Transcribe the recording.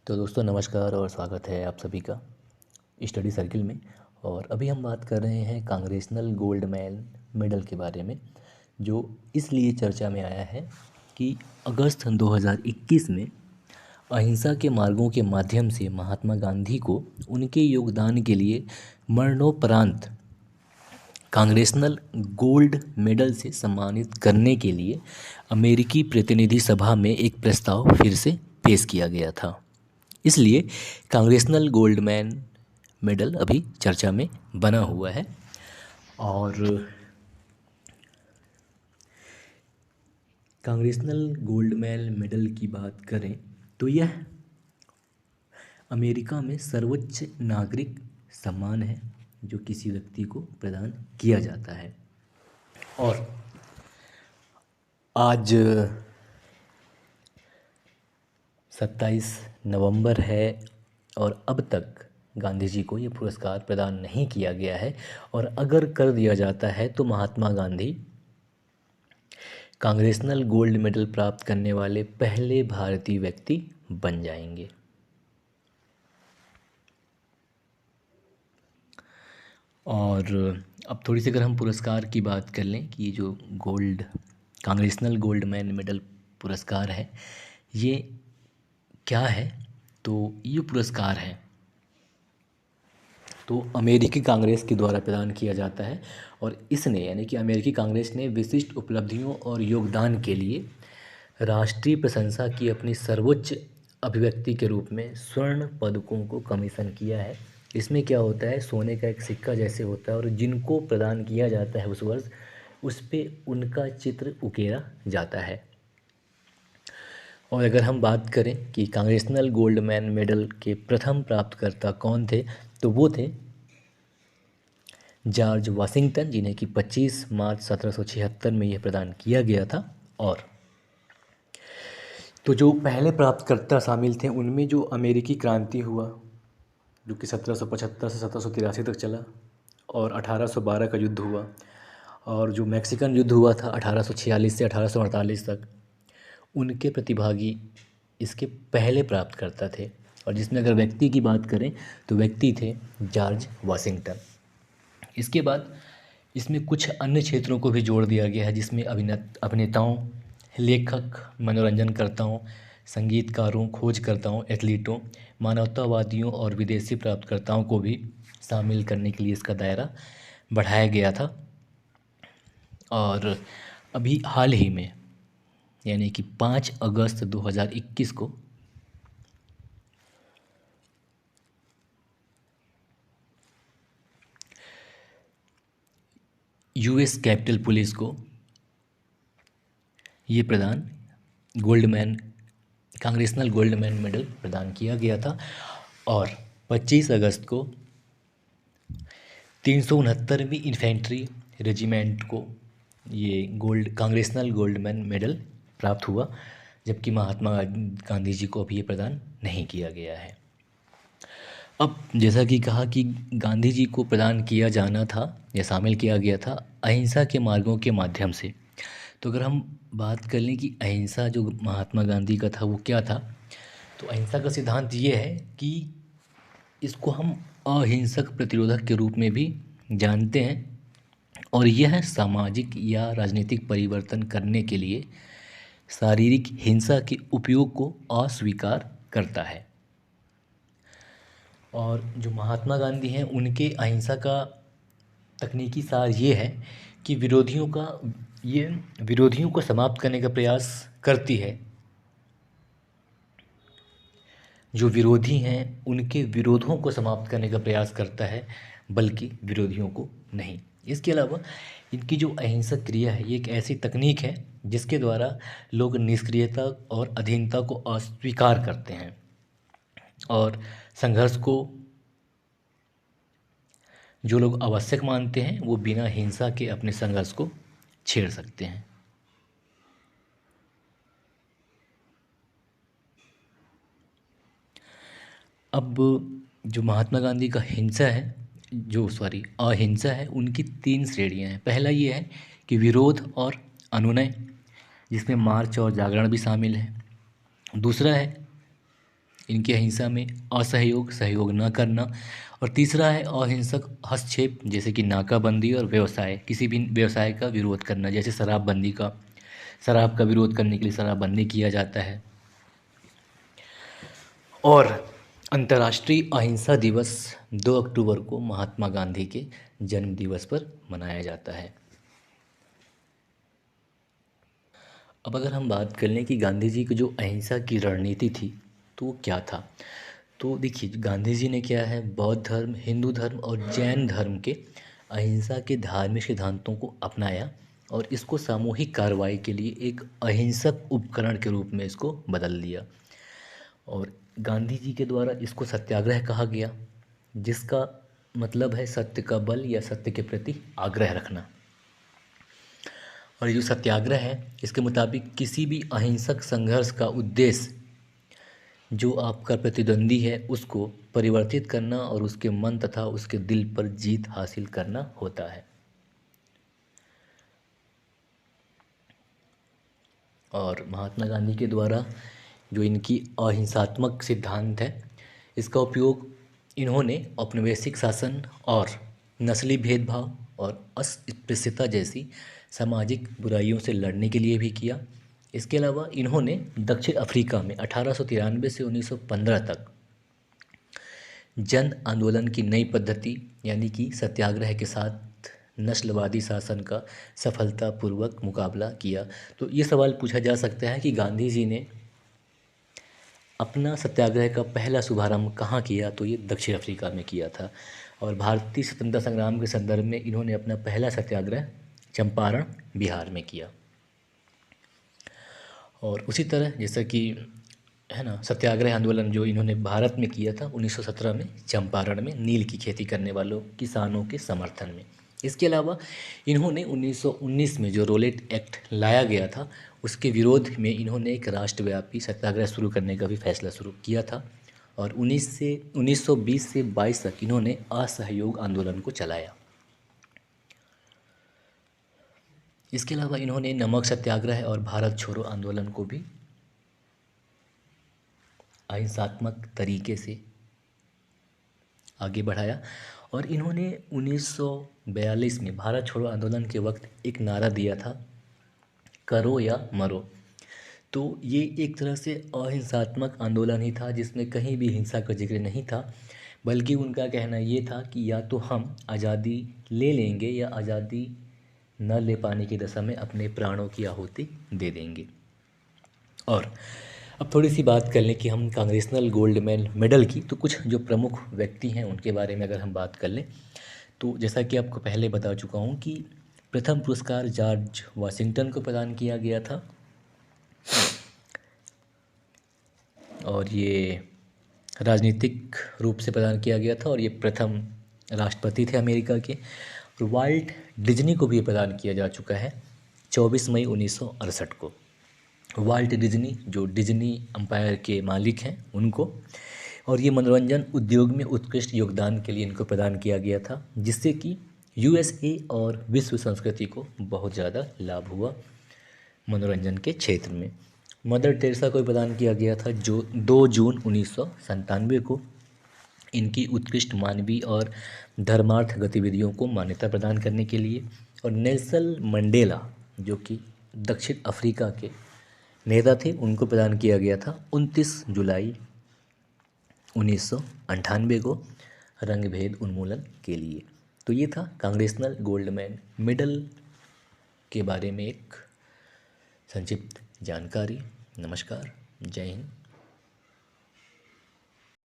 तो दोस्तों नमस्कार और स्वागत है आप सभी का स्टडी सर्किल में। और अभी हम बात कर रहे हैं कांग्रेसनल गोल्ड मेडल के बारे में, जो इसलिए चर्चा में आया है कि अगस्त 2021 में अहिंसा के मार्गों के माध्यम से महात्मा गांधी को उनके योगदान के लिए मरणोपरांत कांग्रेसनल गोल्ड मेडल से सम्मानित करने के लिए अमेरिकी प्रतिनिधि सभा में एक प्रस्ताव फिर से पेश किया गया था। इसलिए कांग्रेसनल गोल्ड मेडल अभी चर्चा में बना हुआ है। और कांग्रेसनल गोल्ड मेडल की बात करें तो यह अमेरिका में सर्वोच्च नागरिक सम्मान है जो किसी व्यक्ति को प्रदान किया जाता है। और आज 27 नवंबर है और अब तक गांधी जी को ये पुरस्कार प्रदान नहीं किया गया है। और अगर कर दिया जाता है तो Mahatma Gandhi congressional gold medal प्राप्त करने वाले पहले भारतीय व्यक्ति बन जाएंगे। और अब थोड़ी सी अगर हम पुरस्कार की बात कर लें कि ये जो कांग्रेसनल गोल्ड मेडल पुरस्कार है ये क्या है, तो ये पुरस्कार है तो अमेरिकी कांग्रेस के द्वारा प्रदान किया जाता है। और इसने यानी कि अमेरिकी कांग्रेस ने विशिष्ट उपलब्धियों और योगदान के लिए राष्ट्रीय प्रशंसा की अपनी सर्वोच्च अभिव्यक्ति के रूप में स्वर्ण पदकों को कमीशन किया है। इसमें क्या होता है, सोने का एक सिक्का जैसे होता है और जिनको प्रदान किया जाता है उस वर्ष उस पर उनका चित्र उकेरा जाता है। और अगर हम बात करें कि कांग्रेसनल गोल्ड मेडल के प्रथम प्राप्तकर्ता कौन थे, तो वो थे जॉर्ज वाशिंगटन, जिन्हें कि 25 मार्च 1776 में यह प्रदान किया गया था। और तो जो पहले प्राप्तकर्ता शामिल थे उनमें जो अमेरिकी क्रांति हुआ जो कि 1775 से 1783 तक चला, और 1812 का युद्ध हुआ, और जो मैक्सिकन युद्ध हुआ था 1846 से 1848 तक, उनके प्रतिभागी इसके पहले प्राप्तकर्ता थे। और जिसमें अगर व्यक्ति की बात करें तो व्यक्ति थे जॉर्ज वाशिंगटन। इसके बाद इसमें कुछ अन्य क्षेत्रों को भी जोड़ दिया गया है, जिसमें अभिनेताओं, लेखक, मनोरंजनकर्ताओं, संगीतकारों, खोजकर्ताओं, एथलीटों, मानवतावादियों और विदेशी प्राप्तकर्ताओं को भी शामिल करने के लिए इसका दायरा बढ़ाया गया था। और अभी हाल ही में यानी कि 5 अगस्त 2021 को यूएस कैपिटल पुलिस को ये कांग्रेसनल गोल्ड मेडल प्रदान किया गया था। और 25 अगस्त को 369वीं इन्फेंट्री रेजिमेंट को ये कांग्रेसनल गोल्ड मेडल प्राप्त हुआ, जबकि महात्मा गांधी जी को अभी ये प्रदान नहीं किया गया है। अब जैसा कि कहा कि गांधी जी को प्रदान किया जाना था या शामिल किया गया था अहिंसा के मार्गों के माध्यम से। तो अगर हम बात कर लें कि अहिंसा जो महात्मा गांधी का था वो क्या था, तो अहिंसा का सिद्धांत ये है कि इसको हम अहिंसक प्रतिरोधक के रूप में भी जानते हैं। और यह सामाजिक या राजनीतिक परिवर्तन करने के लिए शारीरिक हिंसा के उपयोग को अस्वीकार करता है। और जो महात्मा गांधी हैं उनके अहिंसा का तकनीकी सार ये है कि विरोधियों को समाप्त करने का प्रयास करती है। जो विरोधी हैं उनके विरोधों को समाप्त करने का प्रयास करता है, बल्कि विरोधियों को नहीं। इसके अलावा इनकी जो अहिंसक क्रिया है ये एक ऐसी तकनीक है जिसके द्वारा लोग निष्क्रियता और अधीनता को अस्वीकार करते हैं और संघर्ष को जो लोग आवश्यक मानते हैं वो बिना हिंसा के अपने संघर्ष को छेड़ सकते हैं। अब जो महात्मा गांधी का अहिंसा है उनकी 3 श्रेणियां हैं। पहला ये है कि विरोध और अनुनय, जिसमें मार्च और जागरण भी शामिल है। दूसरा है इनकी अहिंसा में असहयोग, सहयोग न करना, और तीसरा है अहिंसक हस्तक्षेप, जैसे कि नाकाबंदी और व्यवसाय, किसी भी व्यवसाय का विरोध करना, जैसे शराबबंदी का, शराब का विरोध करने के लिए शराबबंदी किया जाता है। और अंतर्राष्ट्रीय अहिंसा दिवस 2 अक्टूबर को महात्मा गांधी के जन्म दिवस पर मनाया जाता है। अब अगर हम बात कर लें कि गांधी जी की जो अहिंसा की रणनीति थी तो वो क्या था, तो देखिए गांधी जी ने क्या है, बौद्ध धर्म, हिंदू धर्म और जैन धर्म के अहिंसा के धार्मिक सिद्धांतों को अपनाया और इसको सामूहिक कार्रवाई के लिए एक अहिंसक उपकरण के रूप में इसको बदल दिया। और गांधी जी के द्वारा इसको सत्याग्रह कहा गया, जिसका मतलब है सत्य का बल या सत्य के प्रति आग्रह रखना। और ये जो सत्याग्रह है, इसके मुताबिक किसी भी अहिंसक संघर्ष का उद्देश्य जो आपका प्रतिद्वंदी है उसको परिवर्तित करना और उसके मन तथा उसके दिल पर जीत हासिल करना होता है। और महात्मा गांधी के द्वारा जो इनकी अहिंसात्मक सिद्धांत है, इसका उपयोग इन्होंने औपनिवेशिक शासन और नस्ली भेदभाव और अस्पृश्यता जैसी सामाजिक बुराइयों से लड़ने के लिए भी किया। इसके अलावा इन्होंने दक्षिण अफ्रीका में 1893 से 1915 तक जन आंदोलन की नई पद्धति यानी कि सत्याग्रह के साथ नस्लवादी शासन का सफलतापूर्वक मुकाबला किया। तो ये सवाल पूछा जा सकता है कि गांधी जी ने अपना सत्याग्रह का पहला शुभारंभ कहाँ किया, तो ये दक्षिण अफ्रीका में किया था। और भारतीय स्वतंत्रता संग्राम के संदर्भ में इन्होंने अपना पहला सत्याग्रह चंपारण, बिहार में किया। और उसी तरह जैसा कि है ना, सत्याग्रह आंदोलन जो इन्होंने भारत में किया था 1917 में चंपारण में नील की खेती करने वालों किसानों के समर्थन में। इसके अलावा इन्होंने 1919 में जो रोलेट एक्ट लाया गया था उसके विरोध में इन्होंने एक राष्ट्रव्यापी सत्याग्रह शुरू करने का भी फैसला शुरू किया था। और 1920 से 22 तक इन्होंने असहयोग आंदोलन को चलाया। इसके अलावा इन्होंने नमक सत्याग्रह और भारत छोड़ो आंदोलन को भी अहिंसात्मक तरीके से आगे बढ़ाया। और इन्होंने 1942 में भारत छोड़ो आंदोलन के वक्त एक नारा दिया था, करो या मरो। तो ये एक तरह से अहिंसात्मक आंदोलन ही था जिसमें कहीं भी हिंसा का जिक्र नहीं था, बल्कि उनका कहना ये था कि या तो हम आज़ादी ले लेंगे या आज़ादी न ले पाने की दशा में अपने प्राणों की आहुति दे देंगे। और अब थोड़ी सी बात कर लें कि हम कांग्रेसनल गोल्ड मेडल की, तो कुछ जो प्रमुख व्यक्ति हैं उनके बारे में अगर हम बात कर लें, तो जैसा कि आपको पहले बता चुका हूँ कि प्रथम पुरस्कार जॉर्ज वाशिंगटन को प्रदान किया गया था और ये राजनीतिक रूप से प्रदान किया गया था और ये प्रथम राष्ट्रपति थे अमेरिका के। और वाल्ट डिज्नी को भी प्रदान किया जा चुका है 24 मई 1968 को। वाल्ट डिज्नी जो डिज्नी एम्पायर के मालिक हैं उनको, और ये मनोरंजन उद्योग में उत्कृष्ट योगदान के लिए इनको प्रदान किया गया था, जिससे कि यूएसए और विश्व संस्कृति को बहुत ज़्यादा लाभ हुआ मनोरंजन के क्षेत्र में। मदर टेरेसा को प्रदान किया गया था जो 2 जून 1997 को इनकी उत्कृष्ट मानवीय और धर्मार्थ गतिविधियों को मान्यता प्रदान करने के लिए। और नेल्सन मंडेला जो कि दक्षिण अफ्रीका के नेता थे उनको प्रदान किया गया था 29 जुलाई 1998 को रंगभेद उन्मूलन के लिए। तो ये था कांग्रेसनल गोल्ड मेडल के बारे में एक संक्षिप्त जानकारी। नमस्कार, जय हिंद।